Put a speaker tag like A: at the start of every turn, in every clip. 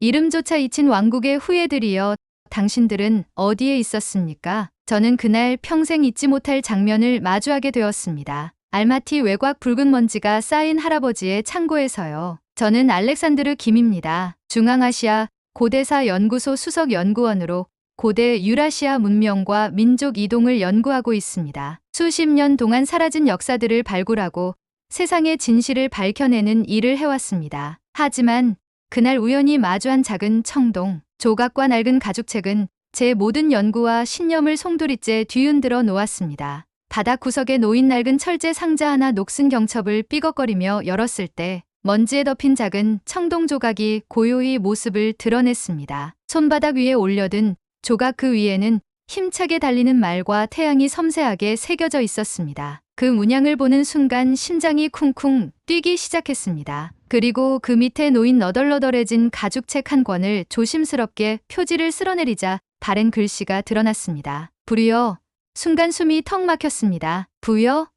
A: 이름조차 잊힌 왕국의 후예들이여, 당신들은 어디에 있었습니까? 저는 그날 평생 잊지 못할 장면을 마주하게 되었습니다. 알마티 외곽 붉은 먼지가 쌓인 할아버지의 창고에서요. 저는 알렉산드르 김입니다. 중앙아시아 고대사 연구소 수석 연구원으로 고대 유라시아 문명과 민족 이동을 연구하고 있습니다. 수십 년 동안 사라진 역사들을 발굴하고 세상의 진실을 밝혀내는 일을 해왔습니다. 하지만 그날 우연히 마주한 작은 청동, 조각과 낡은 가죽책은 제 모든 연구와 신념을 송두리째 뒤흔들어 놓았습니다. 바닥 구석에 놓인 낡은 철제 상자 하나 녹슨 경첩을 삐걱거리며 열었을 때 먼지에 덮인 작은 청동 조각이 고요히 모습을 드러냈습니다. 손바닥 위에 올려둔 조각 그 위에는 힘차게 달리는 말과 태양이 섬세하게 새겨져 있었습니다. 그 문양을 보는 순간 심장이 쿵쿵 뛰기 시작했습니다. 그리고 그 밑에 놓인 너덜너덜해진 가죽책 한 권을 조심스럽게 표지를 쓸어내리자 바른 글씨가 드러났습니다. 부여. 순간 숨이 턱 막혔습니다. 부여?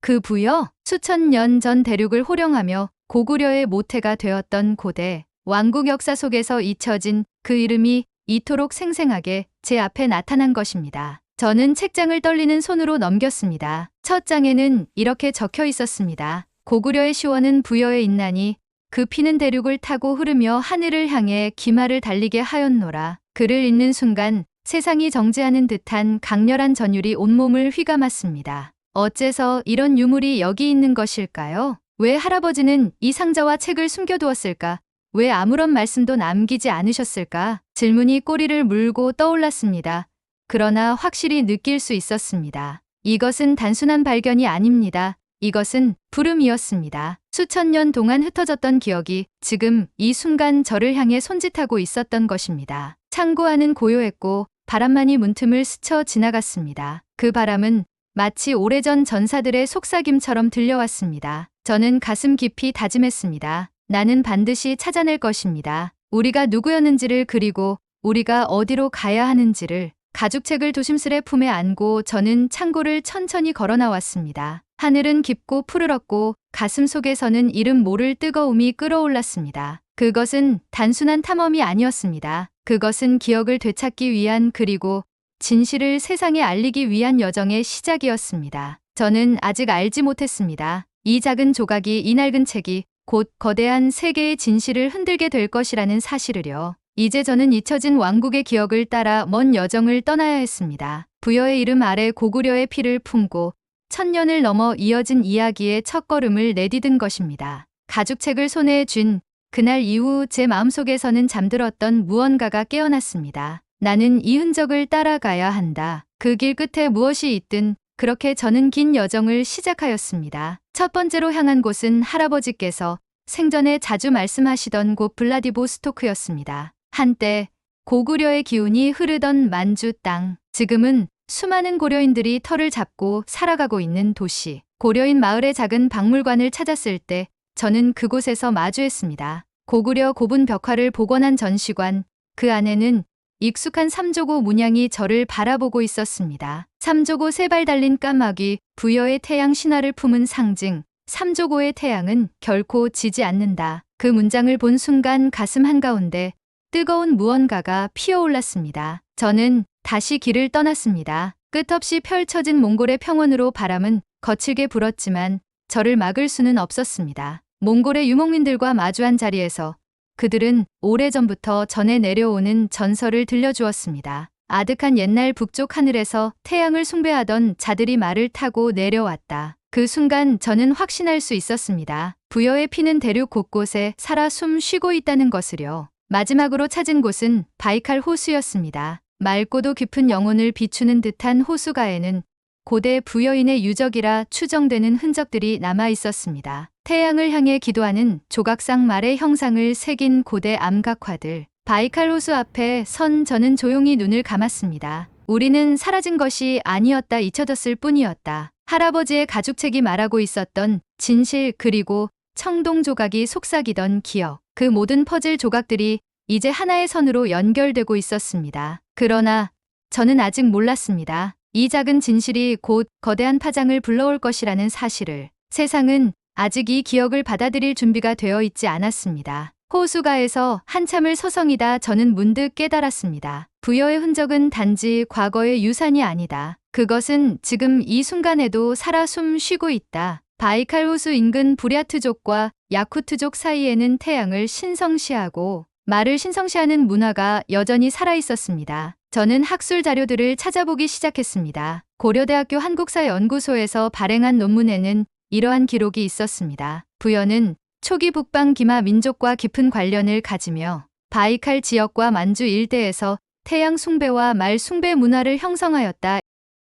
A: 그 부여? 수천 년 전 대륙을 호령하며 고구려의 모태가 되었던 고대 왕국 역사 속에서 잊혀진 그 이름이 이토록 생생하게 제 앞에 나타난 것입니다. 저는 책장을 떨리는 손으로 넘겼습니다. 첫 장에는 이렇게 적혀 있었습니다. 고구려의 시원은 부여에 있나니 그 피는 대륙을 타고 흐르며 하늘을 향해 기마를 달리게 하였노라. 글을 읽는 순간 세상이 정지하는 듯한 강렬한 전율이 온몸을 휘감았습니다. 어째서 이런 유물이 여기 있는 것일까요? 왜 할아버지는 이 상자와 책을 숨겨두었을까? 왜 아무런 말씀도 남기지 않으셨을까? 질문이 꼬리를 물고 떠올랐습니다. 그러나 확실히 느낄 수 있었습니다. 이것은 단순한 발견이 아닙니다. 이것은 부름이었습니다. 수천 년 동안 흩어졌던 기억이 지금 이 순간 저를 향해 손짓하고 있었던 것입니다. 창고 안은 고요했고 바람만이 문틈을 스쳐 지나갔습니다. 그 바람은 마치 오래전 전사들의 속삭임처럼 들려왔습니다. 저는 가슴 깊이 다짐했습니다. 나는 반드시 찾아낼 것입니다. 우리가 누구였는지를, 그리고 우리가 어디로 가야 하는지를. 가죽책을 조심스레 품에 안고 저는 창고를 천천히 걸어 나왔습니다. 하늘은 깊고 푸르렀고 가슴 속에서는 이름 모를 뜨거움이 끓어올랐습니다. 그것은 단순한 탐험이 아니었습니다. 그것은 기억을 되찾기 위한, 그리고 진실을 세상에 알리기 위한 여정의 시작이었습니다. 저는 아직 알지 못했습니다. 이 작은 조각이, 이 낡은 책이 곧 거대한 세계의 진실을 흔들게 될 것이라는 사실을요. 이제 저는 잊혀진 왕국의 기억을 따라 먼 여정을 떠나야 했습니다. 부여의 이름 아래 고구려의 피를 품고 천년을 넘어 이어진 이야기의 첫걸음을 내디딘 것입니다. 가죽책을 손에 쥔 그날 이후 제 마음속에서는 잠들었던 무언가가 깨어났습니다. 나는 이 흔적을 따라가야 한다. 그 길 끝에 무엇이 있든 그렇게 저는 긴 여정을 시작하였습니다. 첫 번째로 향한 곳은 할아버지께서 생전에 자주 말씀하시던 곳 블라디보스토크였습니다. 한때 고구려의 기운이 흐르던 만주 땅, 지금은 수많은 고려인들이 터를 잡고 살아가고 있는 도시. 고려인 마을의 작은 박물관을 찾았을 때 저는 그곳에서 마주했습니다. 고구려 고분 벽화를 복원한 전시관, 그 안에는 익숙한 삼조고 문양이 저를 바라보고 있었습니다. 삼조고 세 발 달린 까마귀, 부여의 태양 신화를 품은 상징, 삼조고의 태양은 결코 지지 않는다. 그 문장을 본 순간 가슴 한가운데 뜨거운 무언가가 피어올랐습니다. 저는 다시 길을 떠났습니다. 끝없이 펼쳐진 몽골의 평원으로 바람은 거칠게 불었지만 저를 막을 수는 없었습니다. 몽골의 유목민들과 마주한 자리에서 그들은 오래전부터 전해 내려오는 전설을 들려주었습니다. 아득한 옛날 북쪽 하늘에서 태양을 숭배하던 자들이 말을 타고 내려왔다. 그 순간 저는 확신할 수 있었습니다. 부여의 피는 대륙 곳곳에 살아 숨 쉬고 있다는 것을요. 마지막으로 찾은 곳은 바이칼 호수였습니다. 맑고도 깊은 영혼을 비추는 듯한 호수가에는 고대 부여인의 유적이라 추정되는 흔적들이 남아 있었습니다. 태양을 향해 기도하는 조각상 말의 형상을 새긴 고대 암각화들. 바이칼 호수 앞에 선 저는 조용히 눈을 감았습니다. 우리는 사라진 것이 아니었다, 잊혀졌을 뿐이었다. 할아버지의 가죽책이 말하고 있었던 진실, 그리고 청동 조각이 속삭이던 기억. 그 모든 퍼즐 조각들이 이제 하나의 선으로 연결되고 있었습니다. 그러나 저는 아직 몰랐습니다. 이 작은 진실이 곧 거대한 파장을 불러올 것이라는 사실을. 세상은 아직 이 기억을 받아들일 준비가 되어 있지 않았습니다. 호수가에서 한참을 서성이다 저는 문득 깨달았습니다. 부여의 흔적은 단지 과거의 유산이 아니다. 그것은 지금 이 순간에도 살아 숨 쉬고 있다. 바이칼 호수 인근 부랴트족과 야쿠트족 사이에는 태양을 신성시하고 말을 신성시하는 문화가 여전히 살아 있었습니다. 저는 학술 자료들을 찾아보기 시작했습니다. 고려대학교 한국사연구소에서 발행한 논문에는 이러한 기록이 있었습니다. 부여는 초기 북방 기마 민족과 깊은 관련을 가지며 바이칼 지역과 만주 일대에서 태양 숭배와 말 숭배 문화를 형성하였다.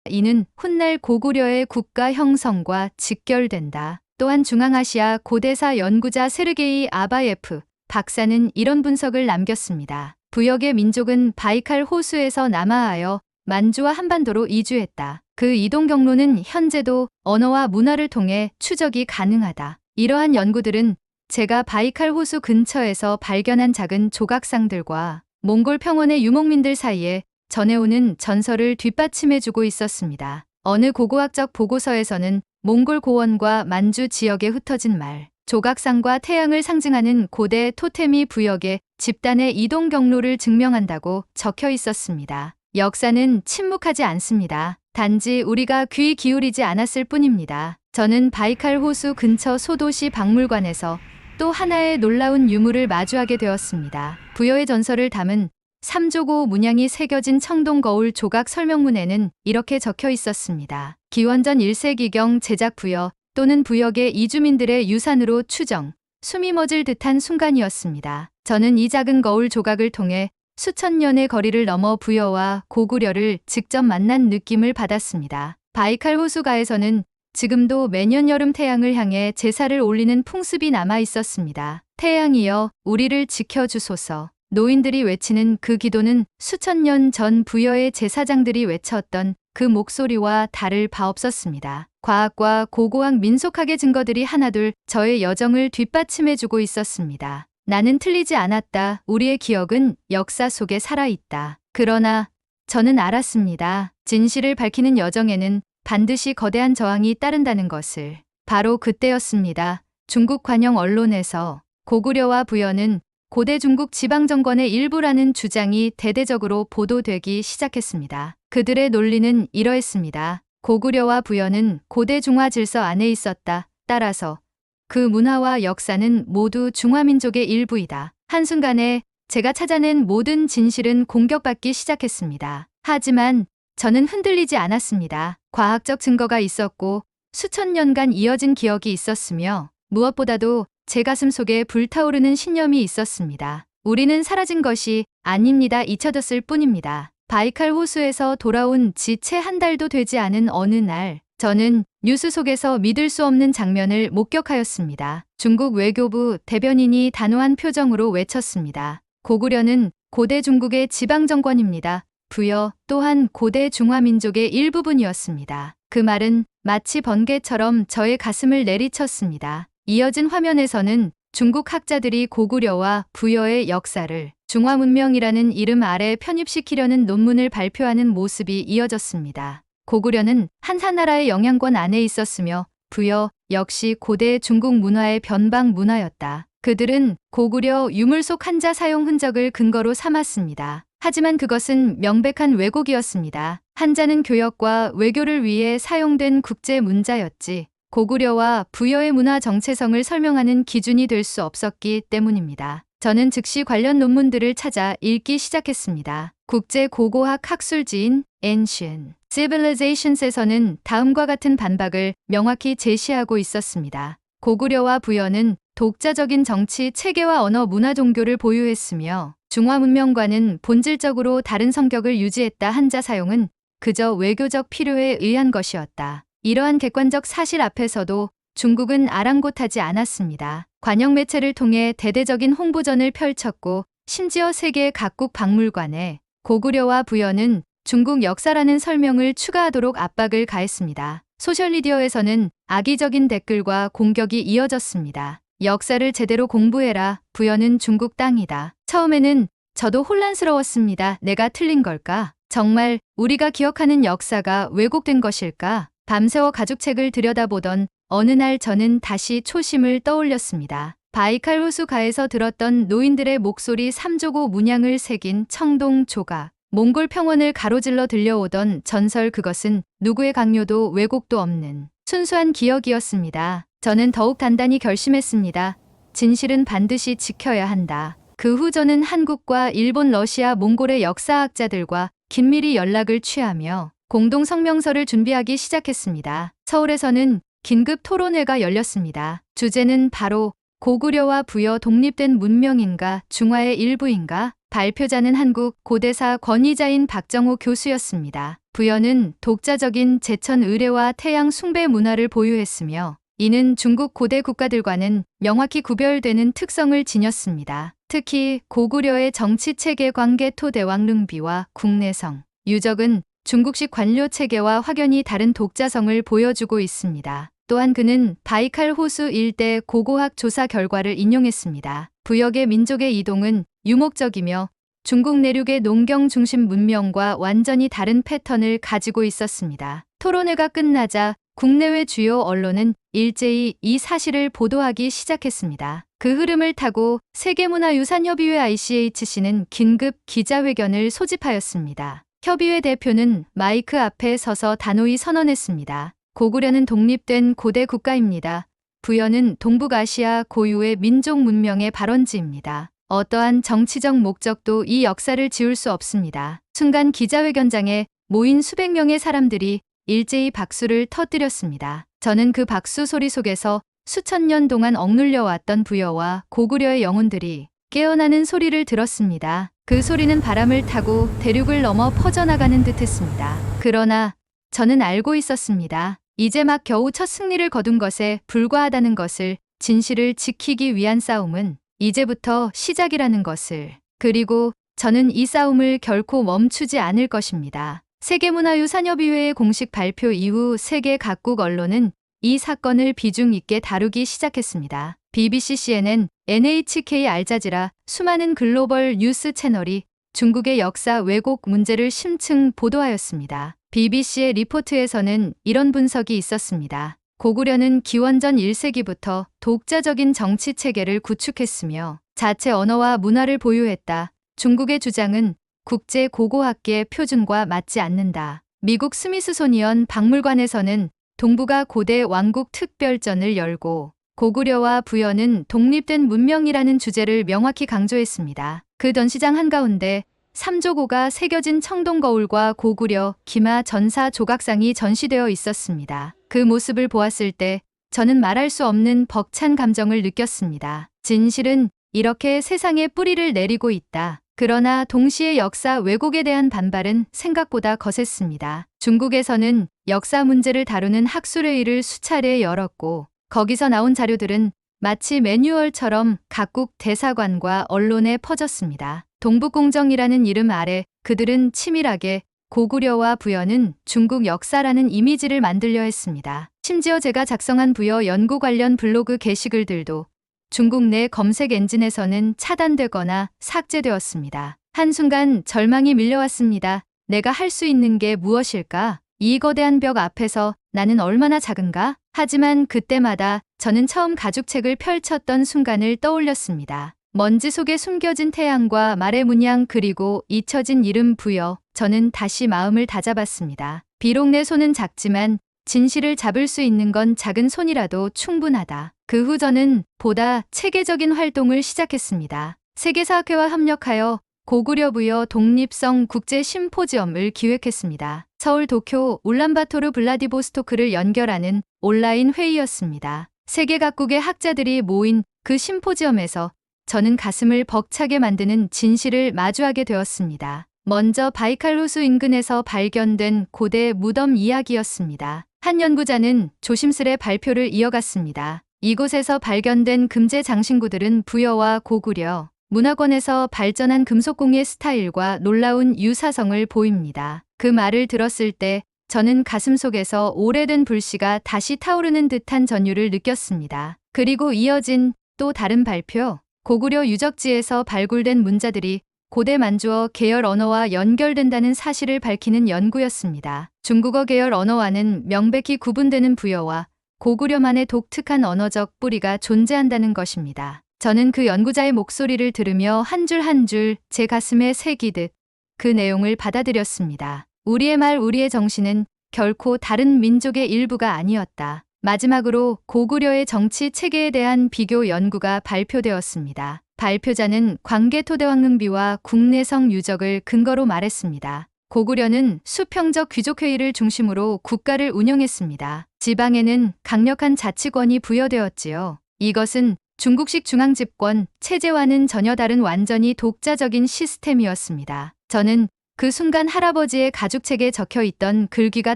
A: 이는 훗날 고구려의 국가 형성과 직결된다. 또한 중앙아시아 고대사 연구자 세르게이 아바예프 박사는 이런 분석을 남겼습니다. 부역의 민족은 바이칼 호수에서 남하하여 만주와 한반도로 이주했다. 그 이동 경로는 현재도 언어와 문화를 통해 추적이 가능하다. 이러한 연구들은 제가 바이칼 호수 근처에서 발견한 작은 조각상들과 몽골 평원의 유목민들 사이에 전해오는 전설을 뒷받침해주고 있었습니다. 어느 고고학적 보고서에서는 몽골 고원과 만주 지역에 흩어진 말, 조각상과 태양을 상징하는 고대 토템이 부역의 집단의 이동 경로를 증명한다고 적혀 있었습니다. 역사는 침묵하지 않습니다. 단지 우리가 귀 기울이지 않았을 뿐입니다. 저는 바이칼 호수 근처 소도시 박물관에서 또 하나의 놀라운 유물을 마주하게 되었습니다. 부여의 전설을 담은 삼조고 문양이 새겨진 청동 거울 조각 설명문에는 이렇게 적혀 있었습니다. 기원전 1세기경 제작 부여 또는 부역의 이주민들의 유산으로 추정, 숨이 멎을 듯한 순간이었습니다. 저는 이 작은 거울 조각을 통해 수천 년의 거리를 넘어 부여와 고구려를 직접 만난 느낌을 받았습니다. 바이칼 호수가에서는 지금도 매년 여름 태양을 향해 제사를 올리는 풍습이 남아 있었습니다. 태양이여 우리를 지켜주소서. 노인들이 외치는 그 기도는 수천 년 전 부여의 제사장들이 외쳤던 그 목소리와 다를 바 없었습니다. 과학과 고고학 민속학의 증거들이 하나둘 저의 여정을 뒷받침해주고 있었습니다. 나는 틀리지 않았다. 우리의 기억은 역사 속에 살아있다. 그러나 저는 알았습니다. 진실을 밝히는 여정에는 반드시 거대한 저항이 따른다는 것을. 바로 그때였습니다. 중국 관영 언론에서 고구려와 부여는 고대 중국 지방정권의 일부라는 주장이 대대적으로 보도되기 시작했습니다. 그들의 논리는 이러했습니다. 고구려와 부여는 고대 중화 질서 안에 있었다. 따라서 그 문화와 역사는 모두 중화민족의 일부이다. 한순간에 제가 찾아낸 모든 진실은 공격받기 시작했습니다. 하지만 저는 흔들리지 않았습니다. 과학적 증거가 있었고 수천 년간 이어진 기억이 있었으며 무엇보다도 제 가슴 속에 불타오르는 신념이 있었습니다. 우리는 사라진 것이 아닙니다. 잊혀졌을 뿐입니다. 바이칼 호수에서 돌아온 지 채 한 달도 되지 않은 어느 날 저는 뉴스 속에서 믿을 수 없는 장면을 목격하였습니다. 중국 외교부 대변인이 단호한 표정으로 외쳤습니다. 고구려는 고대 중국의 지방정권입니다. 부여 또한 고대 중화민족의 일부분이었습니다. 그 말은 마치 번개처럼 저의 가슴을 내리쳤습니다. 이어진 화면에서는 중국 학자들이 고구려와 부여의 역사를 중화문명이라는 이름 아래 편입시키려는 논문을 발표하는 모습이 이어졌습니다. 고구려는 한나라의 영향권 안에 있었으며 부여 역시 고대 중국 문화의 변방 문화였다. 그들은 고구려 유물 속 한자 사용 흔적을 근거로 삼았습니다. 하지만 그것은 명백한 왜곡이었습니다. 한자는 교역과 외교를 위해 사용된 국제 문자였지 고구려와 부여의 문화 정체성을 설명하는 기준이 될 수 없었기 때문입니다. 저는 즉시 관련 논문들을 찾아 읽기 시작했습니다. 국제 고고학 학술지인 Ancient Civilizations에서는 다음과 같은 반박을 명확히 제시하고 있었습니다. 고구려와 부여는 독자적인 정치, 체계와 언어, 문화, 종교를 보유했으며 중화 문명과는 본질적으로 다른 성격을 유지했다. 한자 사용은 그저 외교적 필요에 의한 것이었다. 이러한 객관적 사실 앞에서도 중국은 아랑곳하지 않았습니다. 관영 매체를 통해 대대적인 홍보전을 펼쳤고 심지어 세계 각국 박물관에 고구려와 부여는 중국 역사라는 설명을 추가하도록 압박을 가했습니다. 소셜미디어에서는 악의적인 댓글과 공격이 이어졌습니다. 역사를 제대로 공부해라. 부여는 중국 땅이다. 처음에는 저도 혼란스러웠습니다. 내가 틀린 걸까? 정말 우리가 기억하는 역사가 왜곡된 것일까? 밤새워 가죽책을 들여다보던 어느 날 저는 다시 초심을 떠올렸습니다. 바이칼 호수가에서 들었던 노인들의 목소리 3조고 문양을 새긴 청동 조각. 몽골 평원을 가로질러 들려오던 전설, 그것은 누구의 강요도 왜곡도 없는 순수한 기억이었습니다. 저는 더욱 단단히 결심했습니다. 진실은 반드시 지켜야 한다. 그 후 저는 한국과 일본, 러시아, 몽골의 역사학자들과 긴밀히 연락을 취하며 공동 성명서를 준비하기 시작했습니다. 서울에서는 긴급 토론회가 열렸습니다. 주제는 바로 고구려와 부여 독립된 문명인가 중화의 일부인가? 발표자는 한국 고대사 권위자인 박정호 교수였습니다. 부여는 독자적인 제천 의례와 태양 숭배 문화를 보유했으며 이는 중국 고대 국가들과는 명확히 구별되는 특성을 지녔습니다. 특히 고구려의 정치체계 관계 토대왕 릉비와 국내성, 유적은 중국식 관료체계와 확연히 다른 독자성을 보여주고 있습니다. 또한 그는 바이칼 호수 일대 고고학 조사 결과를 인용했습니다. 부역의 민족의 이동은 유목적이며 중국 내륙의 농경 중심 문명과 완전히 다른 패턴을 가지고 있었습니다. 토론회가 끝나자 국내외 주요 언론은 일제히 이 사실을 보도하기 시작했습니다. 그 흐름을 타고 세계문화유산협의회 ICHC는 긴급 기자회견을 소집하였습니다. 협의회 대표는 마이크 앞에 서서 단호히 선언했습니다. 고구려는 독립된 고대 국가입니다. 부여는 동북아시아 고유의 민족 문명의 발원지입니다. 어떠한 정치적 목적도 이 역사를 지울 수 없습니다. 순간 기자회견장에 모인 수백 명의 사람들이 일제히 박수를 터뜨렸습니다. 저는 그 박수 소리 속에서 수천 년 동안 억눌려 왔던 부여와 고구려의 영혼들이 깨어나는 소리를 들었습니다. 그 소리는 바람을 타고 대륙을 넘어 퍼져나가는 듯했습니다. 그러나 저는 알고 있었습니다. 이제 막 겨우 첫 승리를 거둔 것에 불과하다는 것을, 진실을 지키기 위한 싸움은 이제부터 시작이라는 것을. 그리고 저는 이 싸움을 결코 멈추지 않을 것입니다. 세계문화유산협의회의 공식 발표 이후 세계 각국 언론은 이 사건을 비중 있게 다루기 시작했습니다. BBC, CNN, NHK, 알자지라, 수많은 글로벌 뉴스 채널이 중국의 역사 왜곡 문제를 심층 보도하였습니다. BBC의 리포트에서는 이런 분석이 있었습니다. 고구려는 기원전 1세기부터 독자적인 정치 체계를 구축했으며 자체 언어와 문화를 보유했다. 중국의 주장은 국제 고고학계 표준과 맞지 않는다. 미국 스미스소니언 박물관에서는 동북아 고대 왕국 특별전을 열고 고구려와 부여는 독립된 문명이라는 주제를 명확히 강조했습니다. 그 전시장 한가운데 3조고가 새겨진 청동 거울과 고구려, 기마 전사 조각상이 전시되어 있었습니다. 그 모습을 보았을 때 저는 말할 수 없는 벅찬 감정을 느꼈습니다. 진실은 이렇게 세상에 뿌리를 내리고 있다. 그러나 동시에 역사 왜곡에 대한 반발은 생각보다 거셌습니다. 중국에서는 역사 문제를 다루는 학술회의를 수차례 열었고 거기서 나온 자료들은 마치 매뉴얼처럼 각국 대사관과 언론에 퍼졌습니다. 동북공정이라는 이름 아래 그들은 치밀하게 고구려와 부여는 중국 역사라는 이미지를 만들려 했습니다. 심지어 제가 작성한 부여 연구 관련 블로그 게시글들도 중국 내 검색 엔진에서는 차단되거나 삭제되었습니다. 한순간 절망이 밀려왔습니다. 내가 할 수 있는 게 무엇일까? 이 거대한 벽 앞에서 나는 얼마나 작은가? 하지만 그때마다 저는 처음 가죽책을 펼쳤던 순간을 떠올렸습니다. 먼지 속에 숨겨진 태양과 말의 문양, 그리고 잊혀진 이름 부여. 저는 다시 마음을 다잡았습니다. 비록 내 손은 작지만 진실을 잡을 수 있는 건 작은 손이라도 충분하다. 그 후 저는 보다 체계적인 활동을 시작했습니다. 세계사학회와 협력하여 고구려 부여 독립성 국제 심포지엄을 기획했습니다. 서울, 도쿄, 울란바토르, 블라디보스토크를 연결하는 온라인 회의였습니다. 세계 각국의 학자들이 모인 그 심포지엄에서 저는 가슴을 벅차게 만드는 진실을 마주하게 되었습니다. 먼저 바이칼 호수 인근에서 발견된 고대 무덤 이야기였습니다. 한 연구자는 조심스레 발표를 이어갔습니다. 이곳에서 발견된 금제 장신구들은 부여와 고구려 문화권에서 발전한 금속공예 스타일과 놀라운 유사성을 보입니다. 그 말을 들었을 때 저는 가슴속에서 오래된 불씨가 다시 타오르는 듯한 전율을 느꼈습니다. 그리고 이어진 또 다른 발표, 고구려 유적지에서 발굴된 문자들이 고대 만주어 계열 언어와 연결된다는 사실을 밝히는 연구였습니다. 중국어 계열 언어와는 명백히 구분되는 부여와 고구려만의 독특한 언어적 뿌리가 존재한다는 것입니다. 저는 그 연구자의 목소리를 들으며 한 줄 한 줄 제 가슴에 새기듯 그 내용을 받아들였습니다. 우리의 말, 우리의 정신은 결코 다른 민족의 일부가 아니었다. 마지막으로 고구려의 정치 체계에 대한 비교 연구가 발표되었습니다. 발표자는 광개토대왕릉비와 국내성 유적을 근거로 말했습니다. 고구려는 수평적 귀족회의를 중심으로 국가를 운영했습니다. 지방에는 강력한 자치권이 부여되었지요. 이것은 중국식 중앙집권 체제와는 전혀 다른 완전히 독자적인 시스템이었습니다. 저는 그 순간 할아버지의 가죽책에 적혀있던 글귀가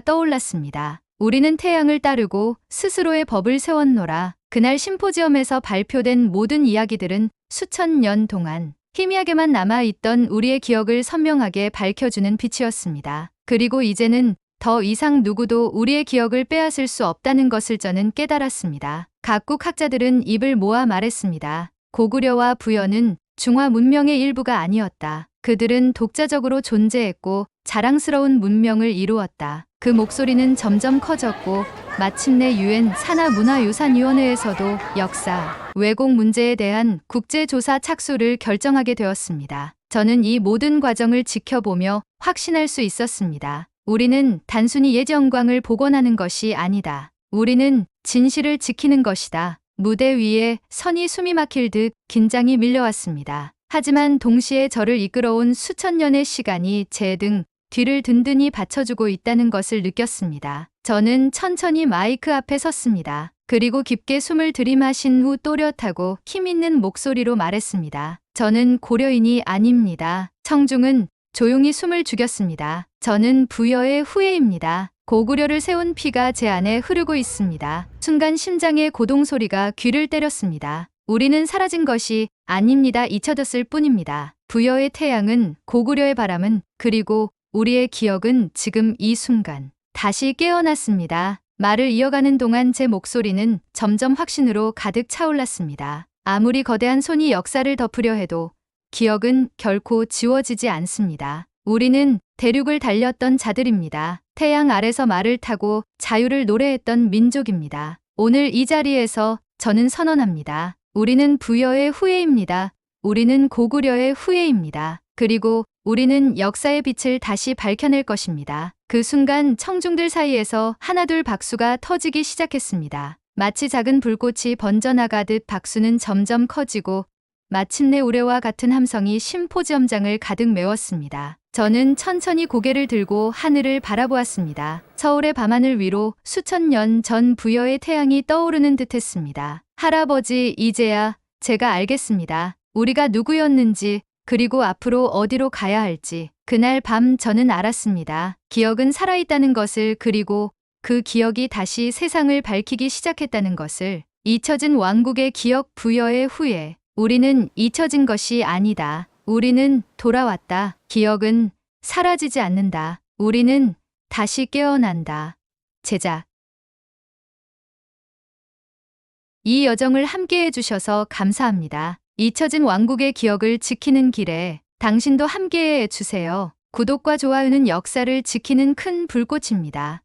A: 떠올랐습니다. 우리는 태양을 따르고 스스로의 법을 세웠노라. 그날 심포지엄에서 발표된 모든 이야기들은 수천 년 동안 희미하게만 남아있던 우리의 기억을 선명하게 밝혀주는 빛이었습니다. 그리고 이제는 더 이상 누구도 우리의 기억을 빼앗을 수 없다는 것을 저는 깨달았습니다. 각국 학자들은 입을 모아 말했습니다. 고구려와 부여는 중화 문명의 일부가 아니었다. 그들은 독자적으로 존재했고 자랑스러운 문명을 이루었다. 그 목소리는 점점 커졌고 마침내 유엔 산하문화유산위원회에서도 역사, 왜곡 문제에 대한 국제조사 착수를 결정하게 되었습니다. 저는 이 모든 과정을 지켜보며 확신할 수 있었습니다. 우리는 단순히 옛 영광을 복원하는 것이 아니다. 우리는 진실을 지키는 것이다. 무대 위에 선이 숨이 막힐 듯 긴장이 밀려왔습니다. 하지만 동시에 저를 이끌어온 수천 년의 시간이 제 등 뒤를 든든히 받쳐주고 있다는 것을 느꼈습니다. 저는 천천히 마이크 앞에 섰습니다. 그리고 깊게 숨을 들이마신 후 또렷하고 힘있는 목소리로 말했습니다. 저는 고려인이 아닙니다. 청중은 조용히 숨을 죽였습니다. 저는 부여의 후예입니다. 고구려를 세운 피가 제 안에 흐르고 있습니다. 순간 심장의 고동 소리가 귀를 때렸습니다. 우리는 사라진 것이 아닙니다. 잊혀졌을 뿐입니다. 부여의 태양은, 고구려의 바람은, 그리고 우리의 기억은 지금 이 순간 다시 깨어났습니다. 말을 이어가는 동안 제 목소리는 점점 확신으로 가득 차올랐습니다. 아무리 거대한 손이 역사를 덮으려 해도 기억은 결코 지워지지 않습니다. 우리는 대륙을 달렸던 자들입니다. 태양 아래서 말을 타고 자유를 노래했던 민족입니다. 오늘 이 자리에서 저는 선언합니다. 우리는 부여의 후예입니다. 우리는 고구려의 후예입니다. 그리고 우리는 역사의 빛을 다시 밝혀낼 것입니다. 그 순간 청중들 사이에서 하나둘 박수가 터지기 시작했습니다. 마치 작은 불꽃이 번져나가듯 박수는 점점 커지고 마침내 우레와 같은 함성이 심포지엄장을 가득 메웠습니다. 저는 천천히 고개를 들고 하늘을 바라보았습니다. 서울의 밤하늘 위로 수천 년 전 부여의 태양이 떠오르는 듯했습니다. 할아버지, 이제야 제가 알겠습니다. 우리가 누구였는지, 그리고 앞으로 어디로 가야 할지. 그날 밤 저는 알았습니다. 기억은 살아있다는 것을, 그리고 그 기억이 다시 세상을 밝히기 시작했다는 것을. 잊혀진 왕국의 기억, 부여의 후예. 우리는 잊혀진 것이 아니다. 우리는 돌아왔다. 기억은 사라지지 않는다. 우리는 다시 깨어난다. 제작. 이 여정을 함께 해주셔서 감사합니다. 잊혀진 왕국의 기억을 지키는 길에 당신도 함께 해주세요. 구독과 좋아요는 역사를 지키는 큰 불꽃입니다.